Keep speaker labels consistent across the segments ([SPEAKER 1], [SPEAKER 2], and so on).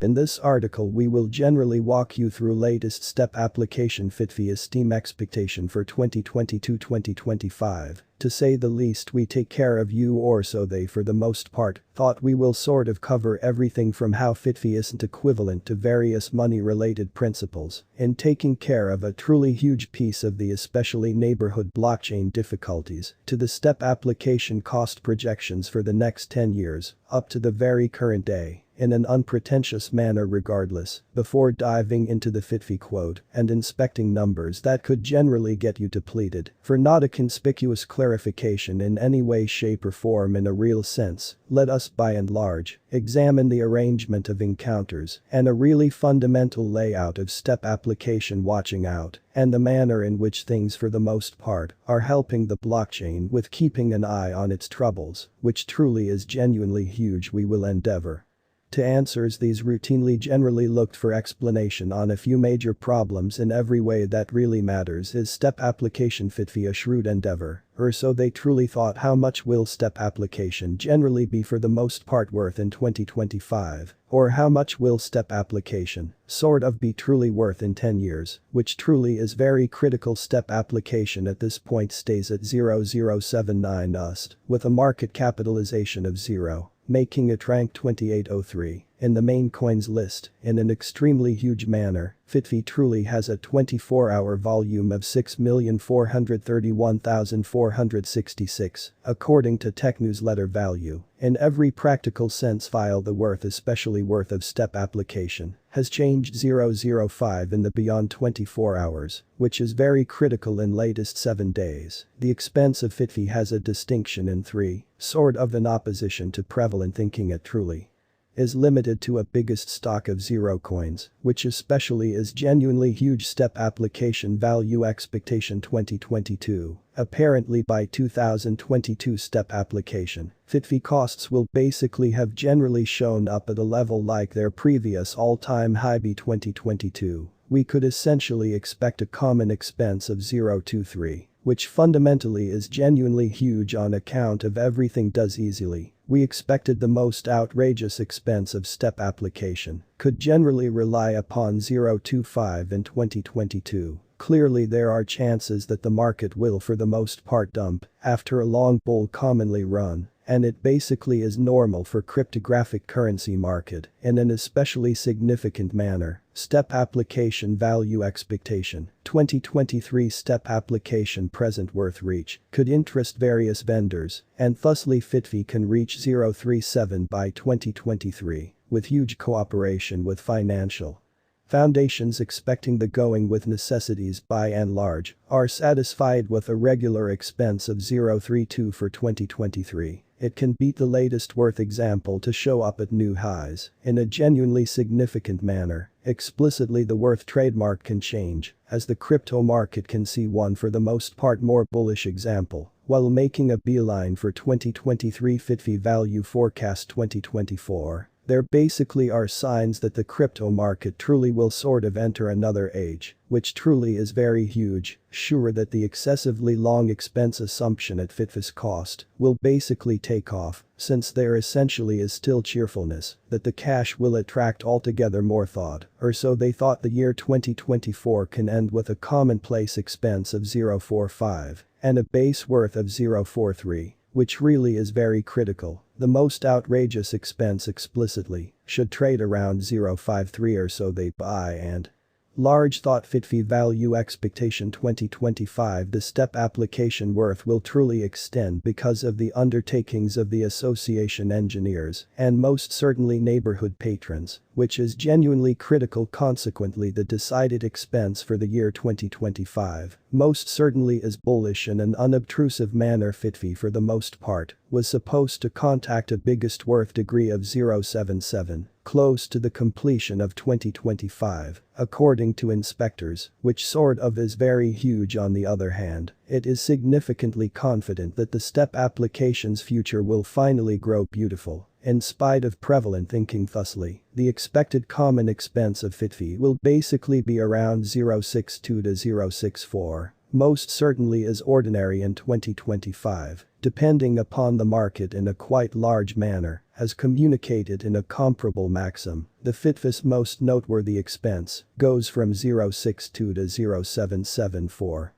[SPEAKER 1] In this article we will generally walk you through latest step application Fitfi esteem expectation for 2022-2025. To say the least, we take care of you, or so they for the most part. Thought we will sort of cover everything from how Fitfi isn't equivalent to various money related principles in taking care of a truly huge piece of the especially neighborhood blockchain difficulties, to the step application cost projections for the next 10 years, up to the very current day, in an unpretentious manner regardless, before diving into the Fitfi quote and inspecting numbers that could generally get you depleted. For not a conspicuous clarification in any way, shape or form in a real sense, let us by and large examine the arrangement of encounters and a really fundamental layout of step application watching out, and the manner in which things for the most part are helping the blockchain with keeping an eye on its troubles, which truly is genuinely huge. We will endeavor to answers these routinely generally looked for explanation on a few major problems in every way that really matters. Is step application Fitfi a shrewd endeavor, or so they truly thought? How much will step application generally be for the most part worth in 2025, or how much will step application sort of be truly worth in 10 years, which truly is very critical. Step application at this point stays at 0079 USD with a market capitalization of 0. Making it rank 2803 in the main coins list in an extremely huge manner. Fitfi truly has a 24-hour volume of 6,431,466, according to Tech Newsletter Value. In every practical sense, file the worth, especially worth of step application, has changed 0.05 in the beyond 24 hours, which is very critical in latest 7 days. The expense of Fitfi has a distinction in 3, sort of in opposition to prevalent thinking. It truly is limited to a biggest stock of 0 coins, which especially is genuinely huge. Step application value expectation 2022. Apparently by 2022 step application, Fitfi costs will basically have generally shown up at a level like their previous all-time high by 2022. We could essentially expect a common expense of 0.23, which fundamentally is genuinely huge on account of everything does easily. We expected the most outrageous expense of step application could generally rely upon 0.25 in 2022. Clearly there are chances that the market will for the most part dump after a long bull commonly run, and it basically is normal for cryptographic currency market in an especially significant manner. Step application value expectation 2023 step application present worth reach could interest various vendors, and thusly Fitfi can reach 0.37 by 2023 with huge cooperation with financial foundations. Expecting the going with necessities by and large are satisfied with a regular expense of 0.32 for 2023. It can beat the latest worth example to show up at new highs in a genuinely significant manner. Explicitly the worth trademark can change as the crypto market can see one for the most part more bullish example while making a beeline for 2023 Fitfi value forecast 2024. There basically are signs that the crypto market truly will sort of enter another age, which truly is very huge. Sure that the excessively long expense assumption at Fitfi's cost will basically take off, since there essentially is still cheerfulness that the cash will attract altogether more thought, or so they thought. The year 2024 can end with a commonplace expense of 0.45 and a base worth of 0.43. Which really is very critical. The most outrageous expense explicitly should trade around 0.53 or so they buy. And large thought Fitfi value expectation 2025 the step application worth will truly extend because of the undertakings of the association engineers and most certainly neighborhood patrons, which is genuinely critical. Consequently the decided expense for the year 2025 most certainly is bullish in an unobtrusive manner. Fitfi for the most part was supposed to contact a biggest worth degree of 0.77 close to the completion of 2025, according to inspectors, which sort of is very huge. On the other hand, it is significantly confident that the step application's future will finally grow beautiful. In spite of prevalent thinking, thusly, the expected common expense of Fitfi will basically be around 0.62 to 0.64, most certainly is ordinary in 2025, depending upon the market in a quite large manner, as communicated in a comparable maxim. The Fitfi's most noteworthy expense goes from 0.62 to 0.774.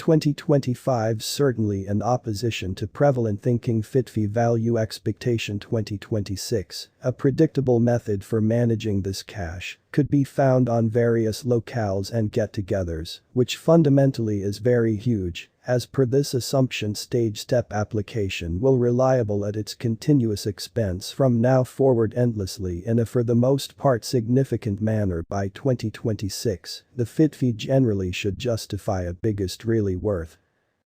[SPEAKER 1] 2025 certainly in opposition to prevalent thinking. Fitfi value expectation 2026, a predictable method for managing this cash, could be found on various locales and get-togethers, which fundamentally is very huge. As per this assumption, stage step application will reliable at its continuous expense from now forward endlessly in a for the most part significant manner by 2026. The Fitfi generally should justify a biggest really worth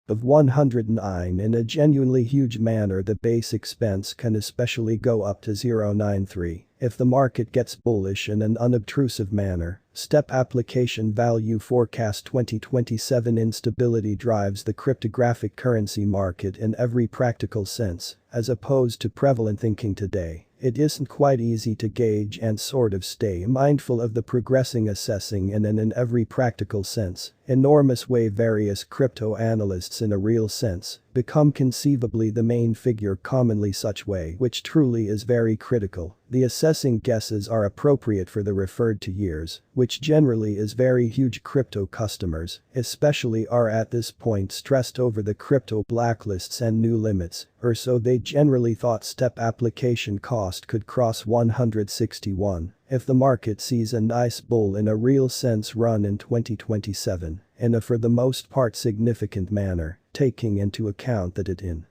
[SPEAKER 1] of 109 in a genuinely huge manner. The base expense can especially go up to 0.93 if the market gets bullish in an unobtrusive manner. Step application value forecast 2027 instability drives the cryptographic currency market in every practical sense, as opposed to prevalent thinking today. It isn't quite easy to gauge and sort of stay mindful of the progressing assessing in every practical sense, enormous way. Various crypto analysts in a real sense become conceivably the main figure, commonly such way, which truly is very critical. The assessing guesses are appropriate for the referred to years, which generally is very huge. Crypto customers, especially, are at this point stressed over the crypto blacklists and new limits, or so they generally thought. Step application cost could cross 161 if the market sees a nice bull in a real sense run in 2027, in a for the most part significant manner, taking into account that it in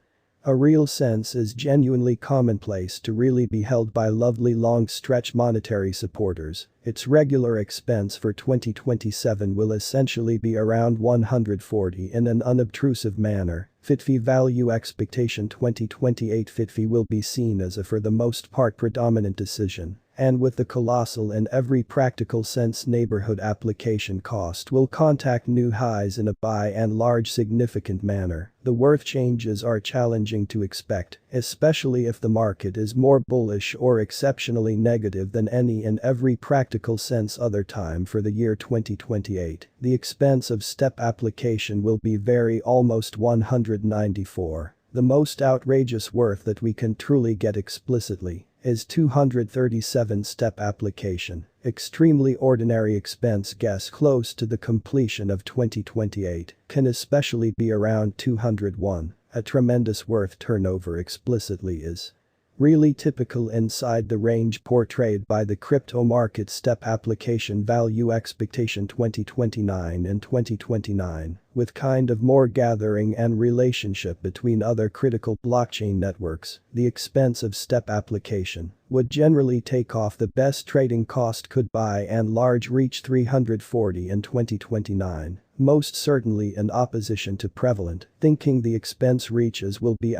[SPEAKER 1] a real sense is genuinely commonplace to really be held by lovely long stretch monetary supporters. Its regular expense for 2027 will essentially be around 140 in an unobtrusive manner. Fitfi value expectation 2028 Fitfi will be seen as a for the most part predominant decision, and with the colossal in every practical sense neighborhood application cost will contact new highs in a by and large significant manner. The worth changes are challenging to expect, especially if the market is more bullish or exceptionally negative than any in every practical sense other time. For the year 2028, the expense of step application will be very almost 194. The most outrageous worth that we can truly get explicitly is 237 step application. Extremely ordinary expense guess close to the completion of 2028 can especially be around 201. A tremendous worth turnover explicitly is really typical inside the range portrayed by the crypto market. Step application value expectation 2029 and 2029, with kind of more gathering and relationship between other critical blockchain networks. The expense of step application would generally take off. The best trading cost could by and large reach 340 in 2029, most certainly in opposition to prevalent thinking. The expense reaches will be